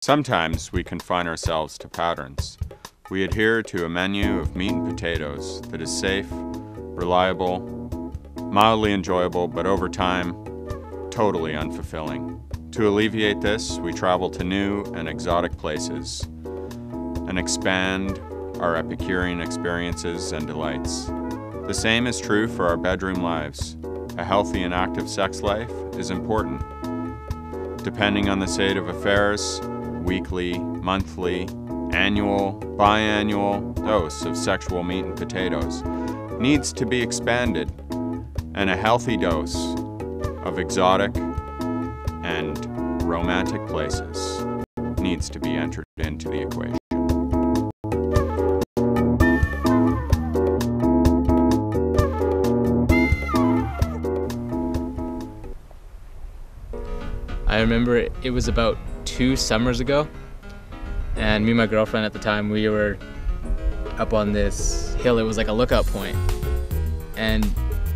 Sometimes we confine ourselves to patterns. We adhere to a menu of meat and potatoes that is safe, reliable, mildly enjoyable, but over time, totally unfulfilling. To alleviate this, we travel to new and exotic places and expand our Epicurean experiences and delights. The same is true for our bedroom lives. A healthy and active sex life is important. Depending on the state of affairs, weekly, monthly, annual, biannual dose of sexual meat and potatoes needs to be expanded, and a healthy dose of exotic and romantic places needs to be entered into the equation. I remember it was about 2 summers ago, and me and my girlfriend at the time, we were up on this hill. It was like a lookout point, and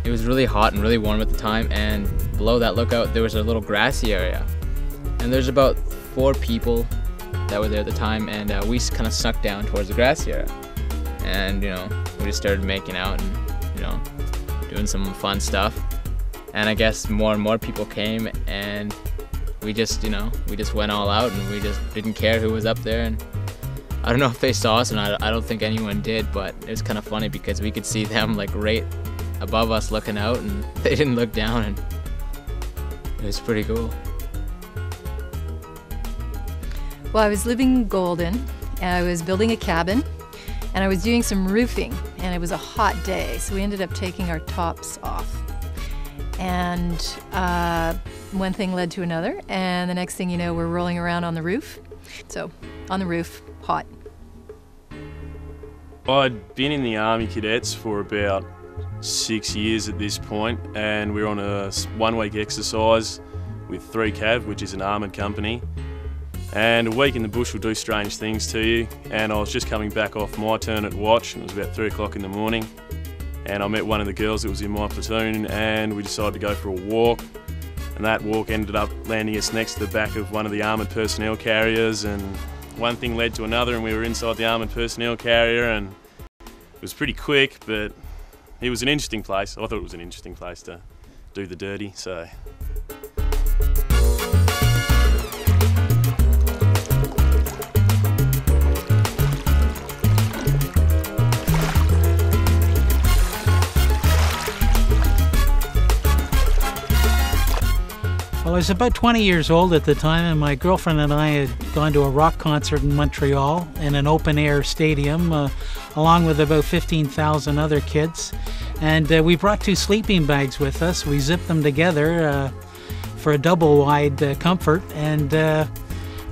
it was really hot and really warm at the time, and below that lookout there was a little grassy area, and there's about 4 people that were there at the time, and we kind of snuck down towards the grassy area, and we just started making out and doing some fun stuff. And I guess more and more people came, and we just went all out, and we just didn't care who was up there. And I don't know if they saw us, and I don't think anyone did, but it was kind of funny because we could see them like right above us looking out, and they didn't look down, and it was pretty cool. Well, I was living in Golden, and I was building a cabin, and I was doing some roofing, and it was a hot day, so we ended up taking our tops off. And one thing led to another, and the next thing you know, we're rolling around on the roof. So, on the roof, hot. I'd been in the Army Cadets for about 6 years at this point, and we were on a 1-week exercise with 3CAV, which is an armoured company. And a week in the bush will do strange things to you, and I was just coming back off my turn at watch, and it was about 3 o'clock in the morning. And I met one of the girls that was in my platoon, and we decided to go for a walk. And that walk ended up landing us next to the back of one of the armoured personnel carriers, and one thing led to another, and we were inside the armoured personnel carrier, and it was pretty quick, but it was an interesting place. I thought it was an interesting place to do the dirty, so. Well, I was about 20 years old at the time, and my girlfriend and I had gone to a rock concert in Montreal in an open-air stadium, along with about 15,000 other kids. And we brought 2 sleeping bags with us. We zipped them together for a double-wide comfort, and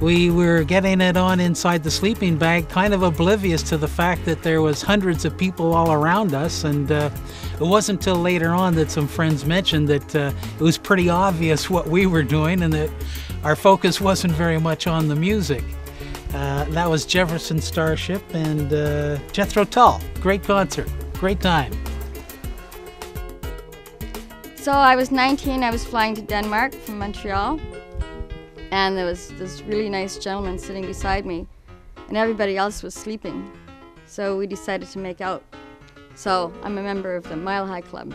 we were getting it on inside the sleeping bag, kind of oblivious to the fact that there was hundreds of people all around us. And it wasn't until later on that some friends mentioned that it was pretty obvious what we were doing, and that our focus wasn't very much on the music. That was Jefferson Starship and Jethro Tull. Great concert, great time. So I was 19, I was flying to Denmark from Montreal, and there was this really nice gentleman sitting beside me, and everybody else was sleeping. So we decided to make out. So I'm a member of the Mile High Club.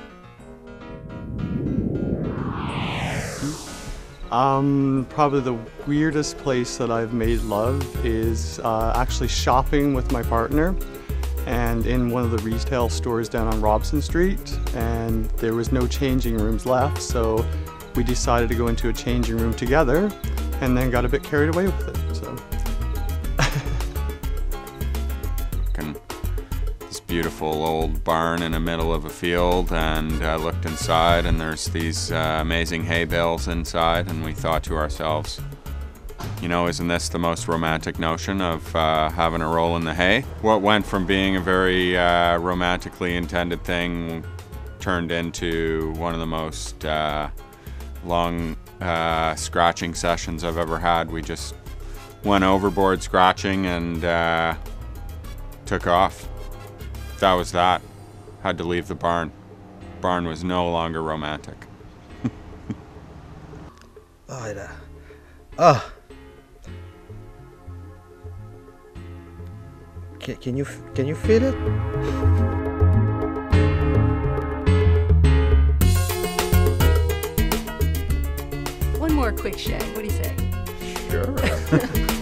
Probably the weirdest place that I've made love is actually shopping with my partner, and in one of the retail stores down on Robson Street, and there was no changing rooms left, so we decided to go into a changing room together, and then got a bit carried away with it. So. This beautiful old barn in the middle of a field, and I looked inside, and there's these amazing hay bales inside, and we thought to ourselves, isn't this the most romantic notion of having a roll in the hay? What went from being a very romantically intended thing turned into one of the most long scratching sessions I've ever had. We just went overboard scratching and took off. That was that. Had to leave the barn. Barn was no longer romantic. Can you feel it? One more quick shake. What do you say? Sure.